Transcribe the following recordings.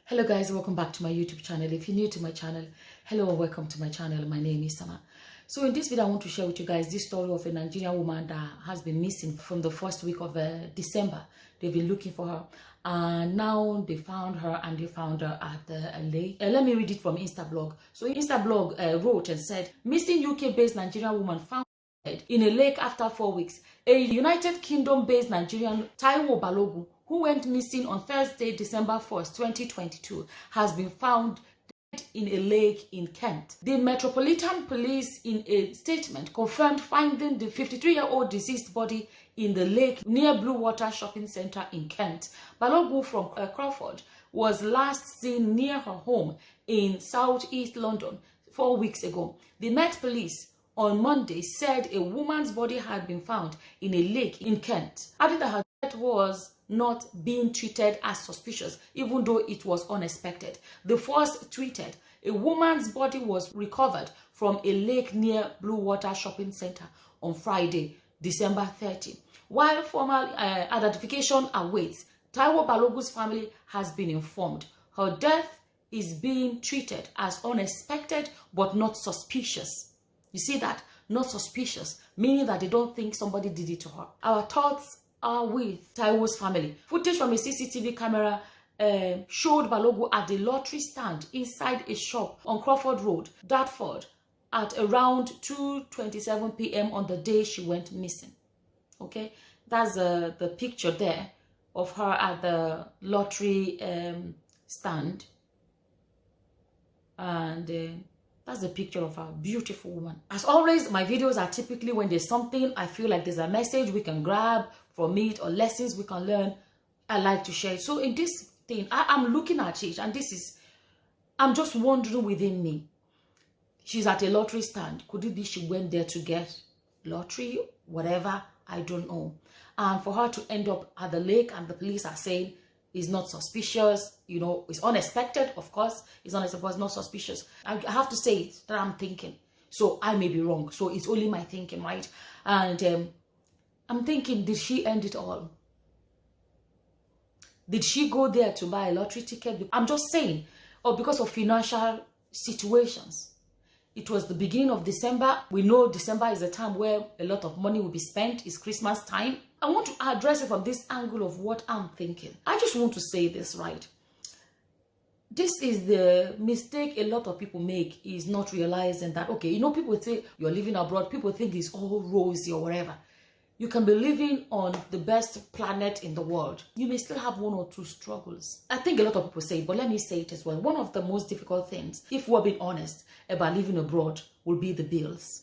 Hello guys, welcome back to my YouTube channel. If you're new to my channel, hello and welcome to my channel. My name is Sama. So in this video, I want to share with you guys this story of a Nigerian woman that has been missing from the first week of December. They've been looking for her and now they found her, and they found her at the lake. Let me read it from Instablog. So Instablog wrote and said, missing UK-based Nigerian woman found in a lake after 4 weeks. A United Kingdom-based Nigerian, Taiwo Balogun, who went missing on Thursday, December 1st, 2022, has been found dead in a lake in Kent. The Metropolitan Police, in a statement, confirmed finding the 53-year-old deceased body in the lake near Blue Water Shopping Centre in Kent. Balogun from Crawford was last seen near her home in southeast London 4 weeks ago. The Met Police on Monday said a woman's body had been found in a lake in Kent, adding that her death was not being treated as suspicious, even though it was unexpected. The force tweeted, a woman's body was recovered from a lake near Blue Water Shopping Centre on Friday, December 30. While formal identification awaits, Taiwo Balogun's family has been informed. Her death is being treated as unexpected but not suspicious. You see that? Not suspicious, meaning that they don't think somebody did it to her. Our thoughts are with Taiwo's family. Footage from a CCTV camera showed Balogun at the lottery stand inside a shop on Crawford Road, Dèad, at around 2:27 p.m. on the day she went missing. Okay, that's the picture there of her at the lottery stand, and that's the picture of a beautiful woman. As always, my videos are typically when there's something I feel like there's a message we can grab from it or lessons we can learn. I like to share it. So in this thing, I'm looking at it, and I'm just wondering within me. She's at a lottery stand. Could it be she went there to get lottery, whatever? I don't know. And for her to end up at the lake, and the police are saying is not suspicious, you know, it's unexpected, of course, it's unexpected, but it's not suspicious. I have to say it, that I'm thinking. So I may be wrong. So it's only my thinking, right? And I'm thinking, did she end it all? Did she go there to buy a lottery ticket? I'm just saying, or because of financial situations. It was the beginning of December. We know December is a time where a lot of money will be spent. It's Christmas time. I want to address it from this angle of what I'm thinking. I just want to say this, right? This is the mistake a lot of people make, is not realizing that, okay, you know, people say you're living abroad. People think it's all rosy or whatever. You can be living on the best planet in the world. You may still have one or two struggles. I think a lot of people say it, but let me say it as well. One of the most difficult things, if we're being honest, about living abroad will be the bills.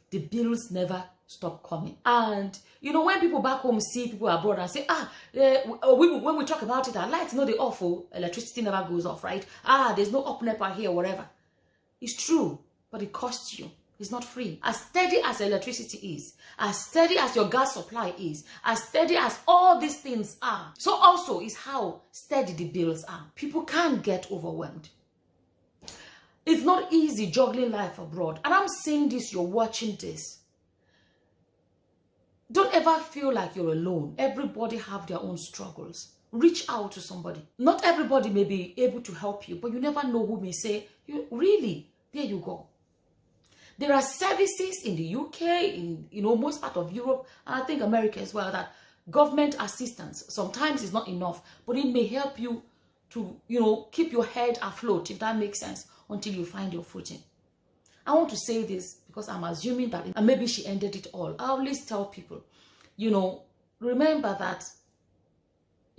The bills never stop coming. And, you know, when people back home see people abroad and say, when we talk about it, our lights, no, they awful. Electricity never goes off, right? There's no up NEPA here, whatever. It's true, but it costs you. It's not free. As steady as electricity is, as steady as your gas supply is, as steady as all these things are, so also is how steady the bills are. People can't get overwhelmed. It's not easy juggling life abroad. And I'm saying this, you're watching this. Don't ever feel like you're alone. Everybody have their own struggles. Reach out to somebody. Not everybody may be able to help you, but you never know who may say, really, there you go. There are services in the UK, in most part of Europe, and I think America as well, that government assistance sometimes is not enough, but it may help you to, keep your head afloat, if that makes sense, until you find your footing. I want to say this because I'm assuming that, and maybe she ended it all. I always tell people, remember that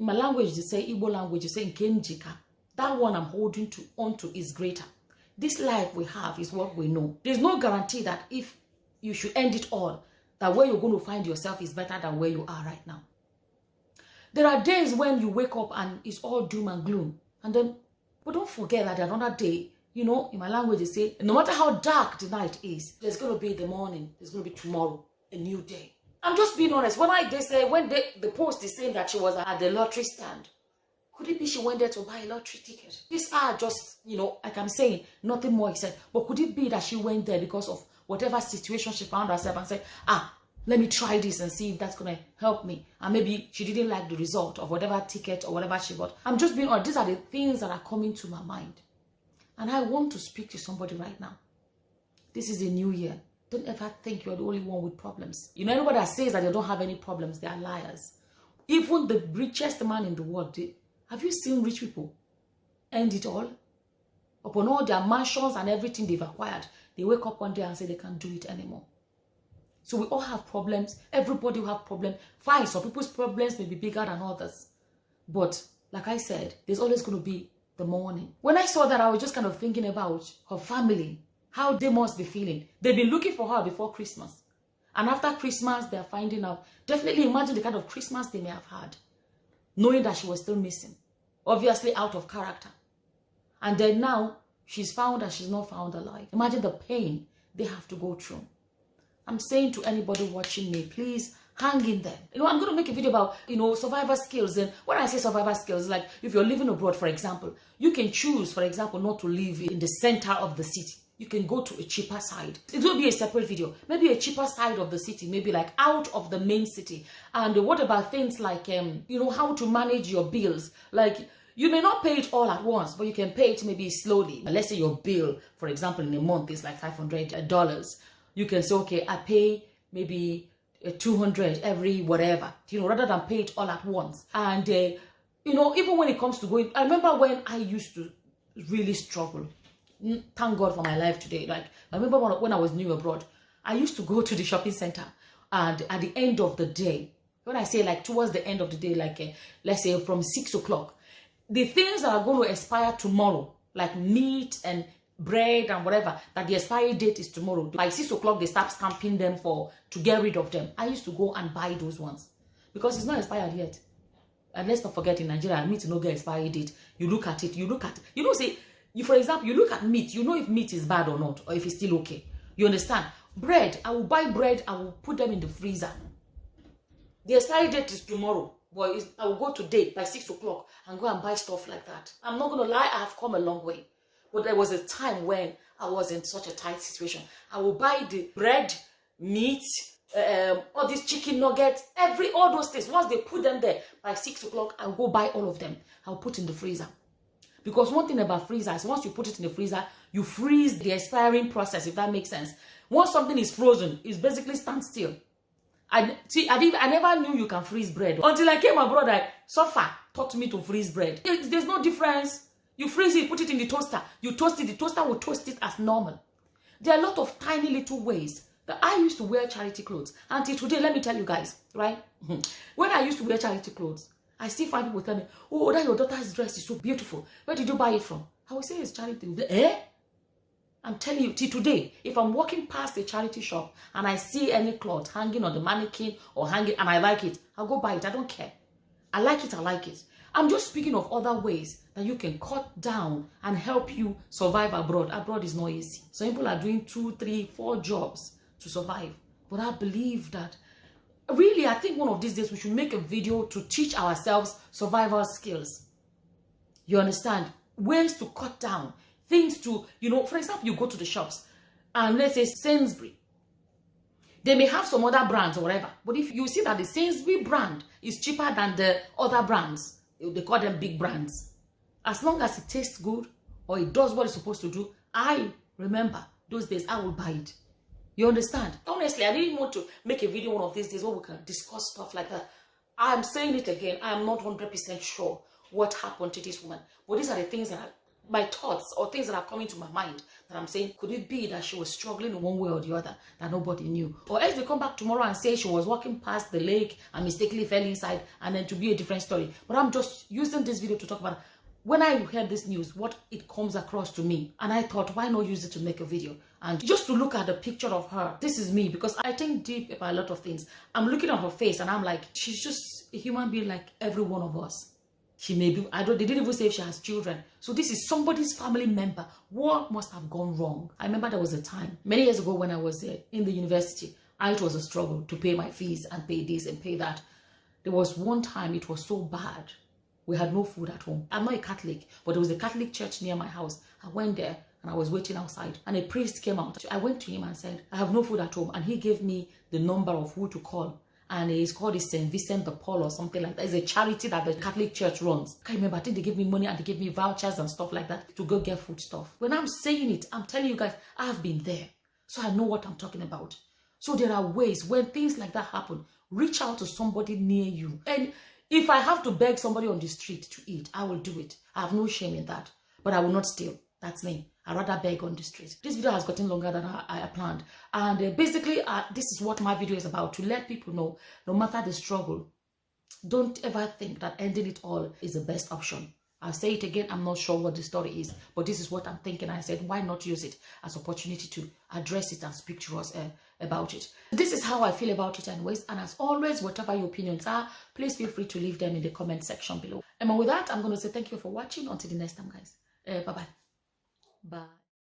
in my language, they say, Igbo language, they say, Nkenjika. That one I'm holding onto is greater. This life we have is what we know. There's no guarantee that if you should end it all, that where you're going to find yourself is better than where you are right now. There are days when you wake up and it's all doom and gloom. And then, but don't forget that another day, in my language, they say, no matter how dark the night is, there's going to be the morning, there's going to be tomorrow, a new day. I'm just being honest. When the post is saying that she was at the lottery stand, could it be she went there to buy a lottery ticket? These are just, like I'm saying, nothing more except. But could it be that she went there because of whatever situation she found herself and said, let me try this and see if that's going to help me. And maybe she didn't like the result of whatever ticket or whatever she bought. I'm just being honest. These are the things that are coming to my mind. And I want to speak to somebody right now. This is a new year. Don't ever think you're the only one with problems. You know, anybody that says that they don't have any problems, they are liars. Even the richest man in the world, have you seen rich people end it all? Upon all their mansions and everything they've acquired, they wake up one day and say they can't do it anymore. So we all have problems. Everybody will have problems. Fine, some people's problems may be bigger than others. But like I said, there's always going to be the morning. When I saw that, I was just kind of thinking about her family, how they must be feeling. They've been looking for her before Christmas. And after Christmas, they're finding out. Definitely imagine the kind of Christmas they may have had, knowing that she was still missing. Obviously out of character. And then now, she's found and she's not found alive. Imagine the pain they have to go through. I'm saying to anybody watching me, please hang in there. You know, I'm going to make a video about, you know, survivor skills. And when I say survivor skills, like if you're living abroad, for example, you can choose, for example, not to live in the center of the city. You can go to a cheaper side. It will be a separate video. Maybe a cheaper side of the city, maybe like out of the main city. And what about things like, you know, how to manage your bills? Like, you may not pay it all at once, but you can pay it maybe slowly. Let's say your bill, for example, in a month is like $500. You can say, okay, I pay maybe 200 every whatever, you know, rather than pay it all at once. And, you know, even when it comes to going, I remember when I used to really struggle. Thank God for my life today. Like, I remember when I was new abroad, I used to go to the shopping center, and at the end of the day, when I say like towards the end of the day, like let's say from 6 o'clock, the things that are going to expire tomorrow, like meat and bread and whatever, that the expiry date is tomorrow. By 6 o'clock, they start stamping them to get rid of them. I used to go and buy those ones because it's not expired yet. And let's not forget, in Nigeria, meat no get expiry date. You look at it, you know, say, for example, you look at meat, you know if meat is bad or not, or if it's still okay. You understand? Bread, I will buy bread, I will put them in the freezer. The expiry date is tomorrow. But I will go today by 6 o'clock and go and buy stuff like that. I'm not going to lie, I have come a long way. But there was a time when I was in such a tight situation. I will buy the bread, meat, all these chicken nuggets, all those things. Once they put them there, by 6 o'clock, I'll go buy all of them. I'll put in the freezer. Because one thing about freezer is once you put it in the freezer, you freeze the expiring process, if that makes sense. Once something is frozen, it's basically standstill. I never knew you can freeze bread. Until I came abroad, Sofa taught me to freeze bread. There's no difference. You freeze it, put it in the toaster. You toast it, the toaster will toast it as normal. There are a lot of tiny little ways that I used to wear charity clothes. Until today, let me tell you guys, right? When I used to wear charity clothes, I still find people tell me, oh, that your daughter's dress is so beautiful. Where did you buy it from? I will say it's charity. I'm telling you, till today, if I'm walking past a charity shop and I see any cloth hanging on the mannequin or hanging and I like it, I'll go buy it. I don't care. I like it, I like it. I'm just speaking of other ways that you can cut down and help you survive abroad. Abroad is not easy. Some people are doing 2, 3, 4 jobs to survive. But I believe that really, I think one of these days we should make a video to teach ourselves survival skills. You understand? Ways to cut down. Things to, you know, for example, you go to the shops and let's say Sainsbury. They may have some other brands or whatever. But if you see that the Sainsbury brand is cheaper than the other brands, they call them big brands. As long as it tastes good or it does what it's supposed to do, I remember those days I will buy it. You understand? Honestly, I didn't want to make a video one of these days where we can discuss stuff like that. I'm saying it again. I am not 100% sure what happened to this woman. But these are the things that my thoughts or things that are coming to my mind that I'm saying, could it be that she was struggling in one way or the other that nobody knew? Or else they come back tomorrow and say she was walking past the lake and mistakenly fell inside, and then to be a different story. But I'm just using this video to talk about when I heard this news, what it comes across to me. And I thought, why not use it to make a video? And just to look at the picture of her. This is me, because I think deep about a lot of things. I'm looking at her face and I'm like, she's just a human being like every one of us. She may be, they didn't even say if she has children. So this is somebody's family member. What must have gone wrong? I remember there was a time, many years ago when I was in the university, it was a struggle to pay my fees and pay this and pay that. There was one time it was so bad. We had no food at home. I'm not a Catholic, but there was a Catholic church near my house. I went there and I was waiting outside, and a priest came out. I went to him and said, I have no food at home, and he gave me the number of who to call, and it's called St. Vincent de Paul or something like that. It's a charity that the Catholic Church runs. I can't remember. I think they gave me money and they gave me vouchers and stuff like that to go get food stuff. When I'm saying it, I'm telling you guys, I've been there, so I know what I'm talking about. So there are ways when things like that happen, reach out to somebody near you. And if I have to beg somebody on the street to eat, I will do it. I have no shame in that. But I will not steal. That's me. I'd rather beg on the street. This video has gotten longer than I planned. And basically, this is what my video is about. To let people know, no matter the struggle, don't ever think that ending it all is the best option. I'll say it again, I'm not sure what the story is, but this is what I'm thinking. I said, why not use it as an opportunity to address it and speak to us about it. This is how I feel about it anyways, and as always, whatever your opinions are, please feel free to leave them in the comment section below. And with that, I'm going to say thank you for watching. Until the next time, guys. Bye-bye. Bye.